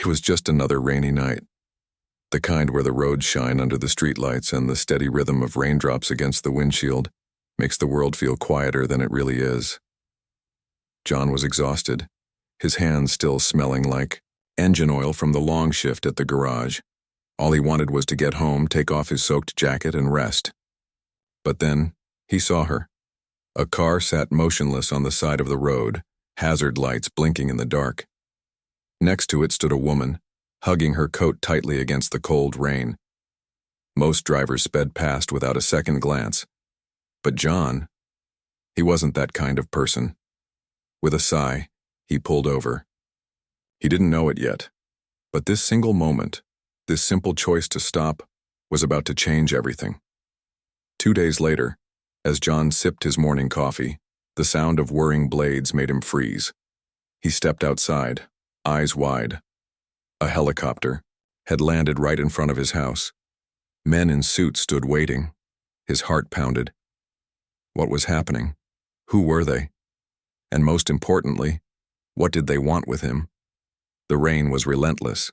It was just another rainy night, the kind where the roads shine under the streetlights and the steady rhythm of raindrops against the windshield makes the world feel quieter than it really is. John was exhausted, his hands still smelling like engine oil from the long shift at the garage. All he wanted was to get home, take off his soaked jacket, and rest. But then he saw her. A car sat motionless on the side of the road, hazard lights blinking in the dark. Next to it stood a woman, hugging her coat tightly against the cold rain. Most drivers sped past without a second glance. But John, he wasn't that kind of person. With a sigh, he pulled over. He didn't know it yet, but this single moment, this simple choice to stop, was about to change everything. 2 days later, as John sipped his morning coffee, the sound of whirring blades made him freeze. He stepped outside, eyes wide. A helicopter had landed right in front of his house. Men in suits stood waiting. His heart pounded. What was happening? Who were they? And most importantly, what did they want with him? The rain was relentless.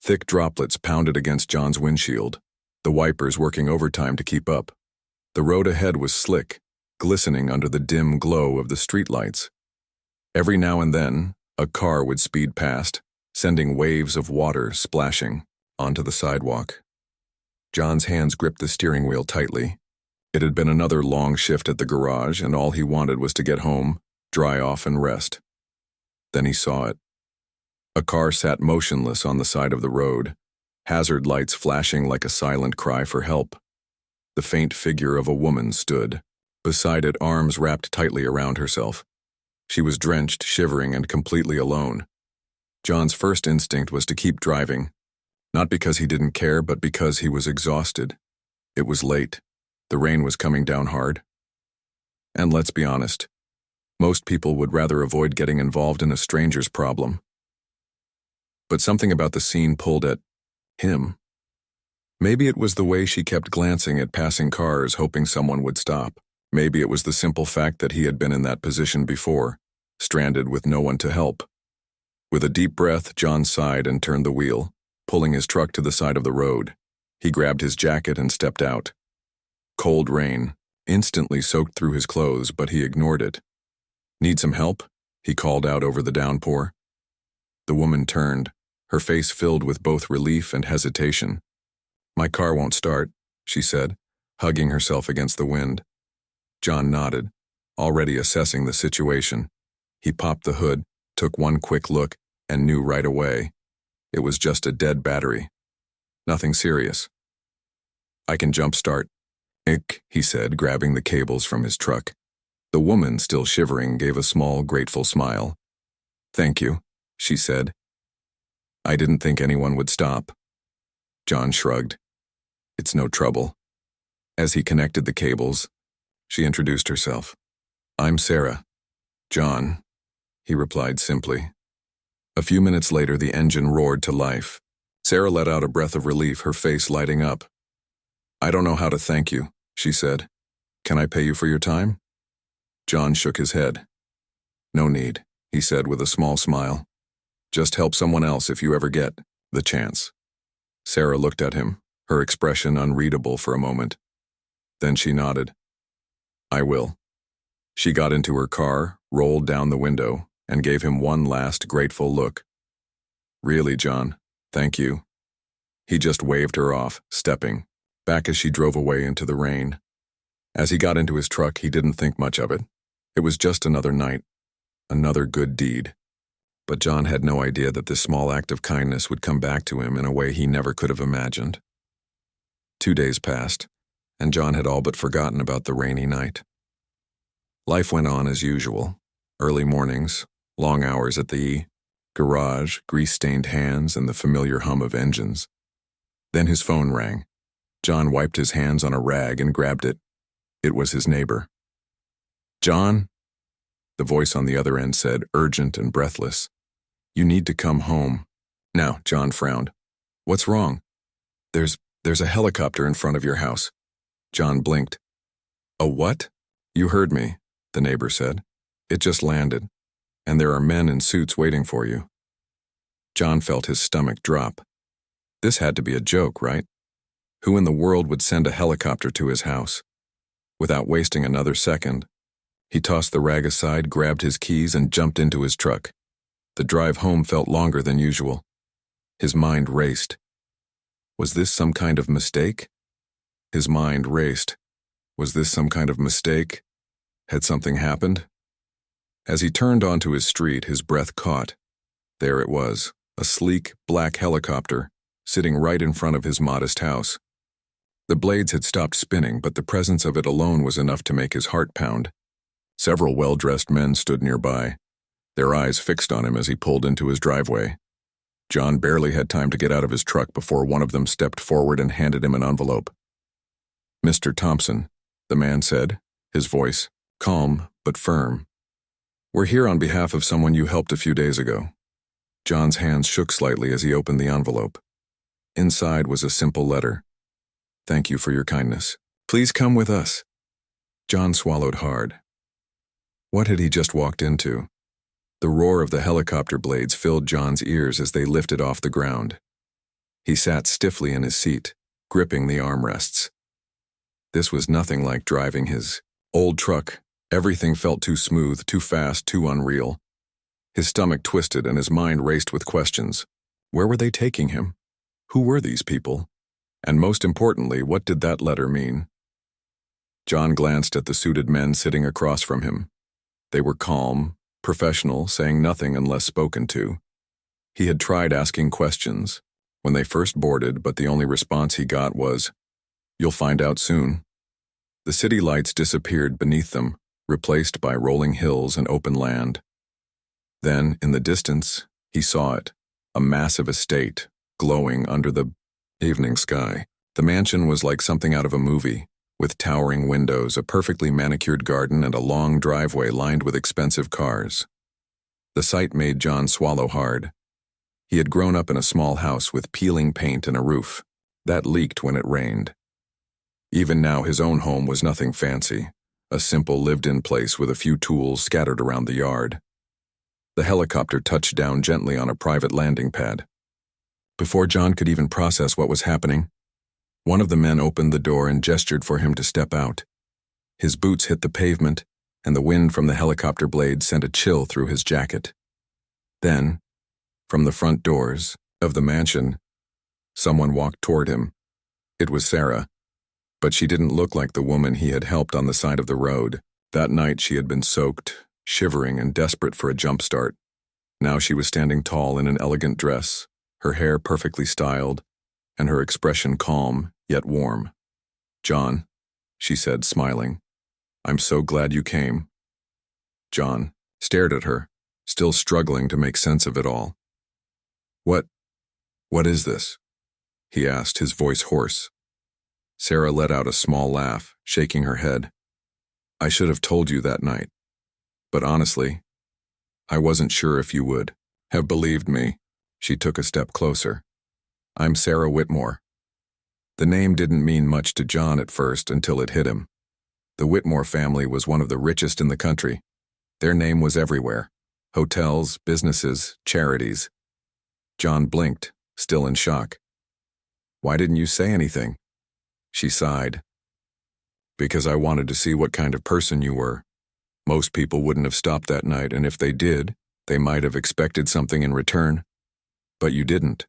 Thick droplets pounded against John's windshield, the wipers working overtime to keep up. The road ahead was slick, glistening under the dim glow of the streetlights. Every now and then, a car would speed past, sending waves of water splashing onto the sidewalk. John's hands gripped the steering wheel tightly. It had been another long shift at the garage, and all he wanted was to get home, dry off, and rest. Then he saw it. A car sat motionless on the side of the road, hazard lights flashing like a silent cry for help. The faint figure of a woman stood, beside it, arms wrapped tightly around herself. She was drenched, shivering, and completely alone. John's first instinct was to keep driving, not because he didn't care, but because he was exhausted. It was late. The rain was coming down hard. And let's be honest, most people would rather avoid getting involved in a stranger's problem. But something about the scene pulled at him. Maybe it was the way she kept glancing at passing cars, hoping someone would stop. Maybe it was the simple fact that he had been in that position before, stranded with no one to help. With a deep breath, John sighed and turned the wheel, pulling his truck to the side of the road. He grabbed his jacket and stepped out. Cold rain instantly soaked through his clothes, but he ignored it. "Need some help?" he called out over the downpour. The woman turned, her face filled with both relief and hesitation. "My car won't start," she said, hugging herself against the wind. John nodded, already assessing the situation. He popped the hood, took one quick look, and knew right away. It was just a dead battery. Nothing serious. "I can jumpstart." He said, grabbing the cables from his truck. The woman, still shivering, gave a small, grateful smile. "Thank you," she said. "I didn't think anyone would stop." John shrugged. "It's no trouble." As he connected the cables, she introduced herself. "I'm Sarah." "John," he replied simply. A few minutes later, the engine roared to life. Sarah let out a breath of relief, her face lighting up. "I don't know how to thank you," she said. "Can I pay you for your time?" John shook his head. "No need," he said with a small smile. "Just help someone else if you ever get the chance." Sarah looked at him, her expression unreadable for a moment. Then she nodded. "I will." She got into her car, rolled down the window, and gave him one last grateful look. "Really, John, thank you." He just waved her off, stepping back as she drove away into the rain. As he got into his truck, he didn't think much of it. It was just another night, another good deed. But John had no idea that this small act of kindness would come back to him in a way he never could have imagined. 2 days passed, and John had all but forgotten about the rainy night. Life went on as usual. Early mornings, long hours at the garage, grease-stained hands, and the familiar hum of engines. Then his phone rang. John wiped his hands on a rag and grabbed it. It was his neighbor. "John?" The voice on the other end said, urgent and breathless. "You need to come home." Now, John frowned. "What's wrong?" There's a helicopter in front of your house." John blinked. "A what?" "You heard me," the neighbor said. "It just landed, and there are men in suits waiting for you." John felt his stomach drop. This had to be a joke, right? Who in the world would send a helicopter to his house? Without wasting another second, he tossed the rag aside, grabbed his keys, and jumped into his truck. The drive home felt longer than usual. His mind raced. Was this some kind of mistake? His mind raced. Was this some kind of mistake? Had something happened? As he turned onto his street, his breath caught. There it was, a sleek, black helicopter, sitting right in front of his modest house. The blades had stopped spinning, but the presence of it alone was enough to make his heart pound. Several well-dressed men stood nearby, their eyes fixed on him as he pulled into his driveway. John barely had time to get out of his truck before one of them stepped forward and handed him an envelope. "Mr. Thompson," the man said, his voice calm but firm. "We're here on behalf of someone you helped a few days ago." John's hands shook slightly as he opened the envelope. Inside was a simple letter. "Thank you for your kindness. Please come with us." John swallowed hard. What had he just walked into? The roar of the helicopter blades filled John's ears as they lifted off the ground. He sat stiffly in his seat, gripping the armrests. This was nothing like driving his old truck. Everything felt too smooth, too fast, too unreal. His stomach twisted and his mind raced with questions. Where were they taking him? Who were these people? And most importantly, what did that letter mean? John glanced at the suited men sitting across from him. They were calm, professional, saying nothing unless spoken to. He had tried asking questions when they first boarded, but the only response he got was, "You'll find out soon." The city lights disappeared beneath them, replaced by rolling hills and open land. Then, in the distance, he saw it, a massive estate, glowing under the evening sky. The mansion was like something out of a movie, with towering windows, a perfectly manicured garden, and a long driveway lined with expensive cars. The sight made John swallow hard. He had grown up in a small house with peeling paint and a roof that leaked when it rained. Even now, his own home was nothing fancy, a simple lived-in place with a few tools scattered around the yard. The helicopter touched down gently on a private landing pad. Before John could even process what was happening, one of the men opened the door and gestured for him to step out. His boots hit the pavement, and the wind from the helicopter blade sent a chill through his jacket. Then, from the front doors of the mansion, someone walked toward him. It was Sarah, but she didn't look like the woman he had helped on the side of the road. That night she had been soaked, shivering and desperate for a jump start. Now she was standing tall in an elegant dress, her hair perfectly styled, and her expression calm, yet warm. "John," she said, smiling, "I'm so glad you came." John stared at her, still struggling to make sense of it all. What is this?" he asked, his voice hoarse. Sarah let out a small laugh, shaking her head. "I should have told you that night. But honestly, I wasn't sure if you would have believed me." She took a step closer. "I'm Sarah Whitmore." The name didn't mean much to John at first until it hit him. The Whitmore family was one of the richest in the country. Their name was everywhere. Hotels, businesses, charities. John blinked, still in shock. "Why didn't you say anything?" She sighed. "Because I wanted to see what kind of person you were. Most people wouldn't have stopped that night, and if they did, they might have expected something in return. But you didn't."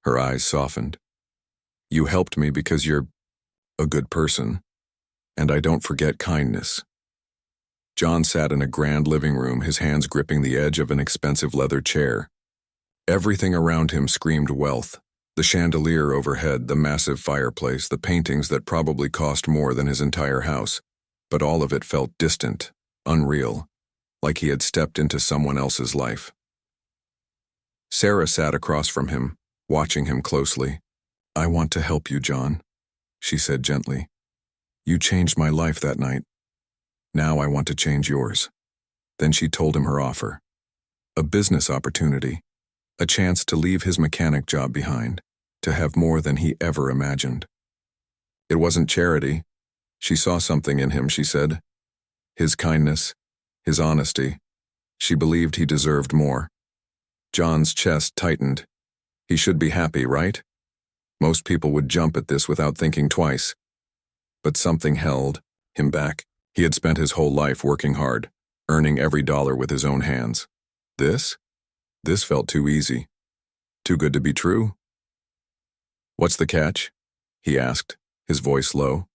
Her eyes softened. "You helped me because you're a good person, and I don't forget kindness." John sat in a grand living room, his hands gripping the edge of an expensive leather chair. Everything around him screamed wealth. The chandelier overhead, the massive fireplace, the paintings that probably cost more than his entire house. But all of it felt distant, unreal, like he had stepped into someone else's life. Sarah sat across from him, watching him closely. "I want to help you, John," she said gently. "You changed my life that night. Now I want to change yours." Then she told him her offer. A business opportunity, a chance to leave his mechanic job behind, to have more than he ever imagined. It wasn't charity. She saw something in him, she said. His kindness, his honesty. She believed he deserved more. John's chest tightened. He should be happy, right? Most people would jump at this without thinking twice. But something held him back. He had spent his whole life working hard, earning every dollar with his own hands. This felt too easy. Too good to be true? "What's the catch?" he asked, his voice low.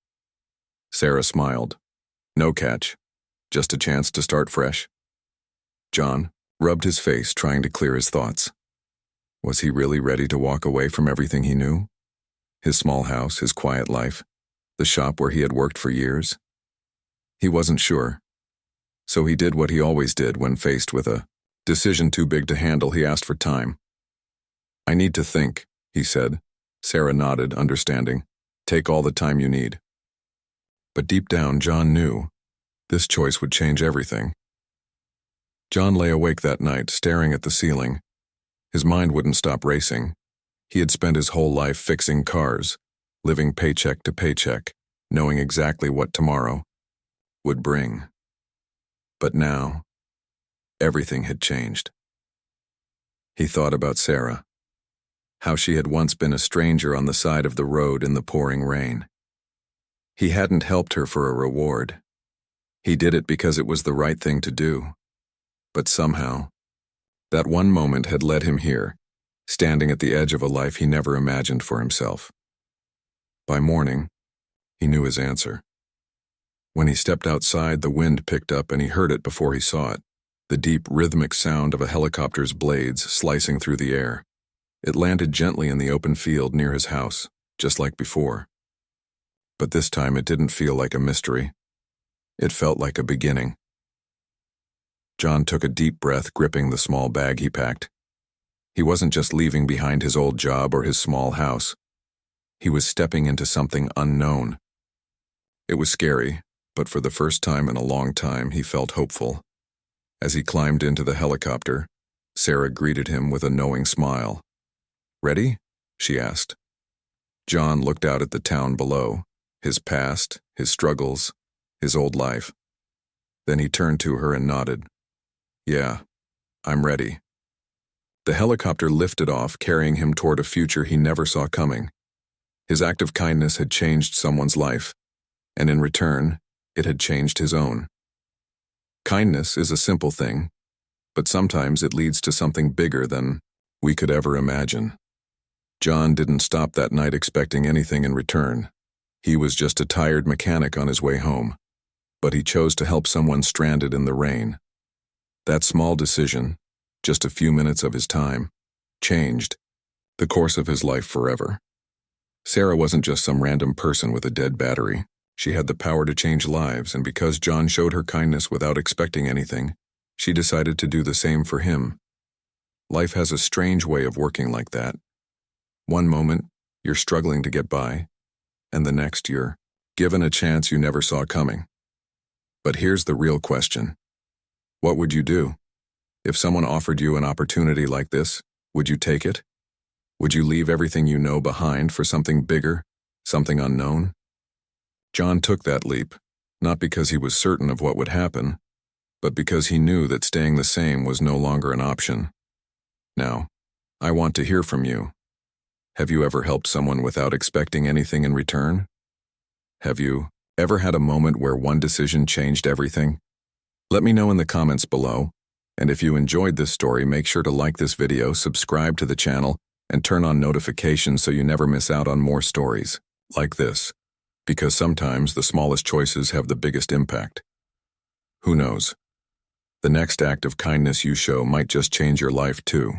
Sarah smiled. "No catch. Just a chance to start fresh." John rubbed his face, trying to clear his thoughts. Was he really ready to walk away from everything he knew? His small house, his quiet life, the shop where he had worked for years? He wasn't sure. So he did what he always did when faced with a decision too big to handle. He asked for time. "I need to think," he said. Sarah nodded, understanding. "Take all the time you need." But deep down, John knew this choice would change everything. John lay awake that night, staring at the ceiling. His mind wouldn't stop racing. He had spent his whole life fixing cars, living paycheck to paycheck, knowing exactly what tomorrow would bring. But now, everything had changed. He thought about Sarah, how she had once been a stranger on the side of the road in the pouring rain. He hadn't helped her for a reward. He did it because it was the right thing to do. But somehow, that one moment had led him here, standing at the edge of a life he never imagined for himself. By morning, he knew his answer. When he stepped outside, the wind picked up and he heard it before he saw it, the deep, rhythmic sound of a helicopter's blades slicing through the air. It landed gently in the open field near his house, just like before. But this time it didn't feel like a mystery. It felt like a beginning. John took a deep breath, gripping the small bag he packed. He wasn't just leaving behind his old job or his small house. He was stepping into something unknown. It was scary, but for the first time in a long time, he felt hopeful. As he climbed into the helicopter, Sarah greeted him with a knowing smile. "Ready?" she asked. John looked out at the town below, his past, his struggles, his old life. Then he turned to her and nodded. "Yeah, I'm ready." The helicopter lifted off, carrying him toward a future he never saw coming. His act of kindness had changed someone's life, and in return, it had changed his own. Kindness is a simple thing, but sometimes it leads to something bigger than we could ever imagine. John didn't stop that night expecting anything in return. He was just a tired mechanic on his way home, but he chose to help someone stranded in the rain. That small decision, just a few minutes of his time, changed the course of his life forever. Sarah wasn't just some random person with a dead battery. She had the power to change lives, and because John showed her kindness without expecting anything, she decided to do the same for him. Life has a strange way of working like that. One moment, you're struggling to get by, and the next you're given a chance you never saw coming. But here's the real question. What would you do? If someone offered you an opportunity like this, would you take it? Would you leave everything you know behind for something bigger, something unknown? John took that leap, not because he was certain of what would happen, but because he knew that staying the same was no longer an option. Now, I want to hear from you. Have you ever helped someone without expecting anything in return? Have you ever had a moment where one decision changed everything? Let me know in the comments below, and if you enjoyed this story, make sure to like this video, subscribe to the channel, and turn on notifications so you never miss out on more stories like this, because sometimes the smallest choices have the biggest impact. Who knows? The next act of kindness you show might just change your life too.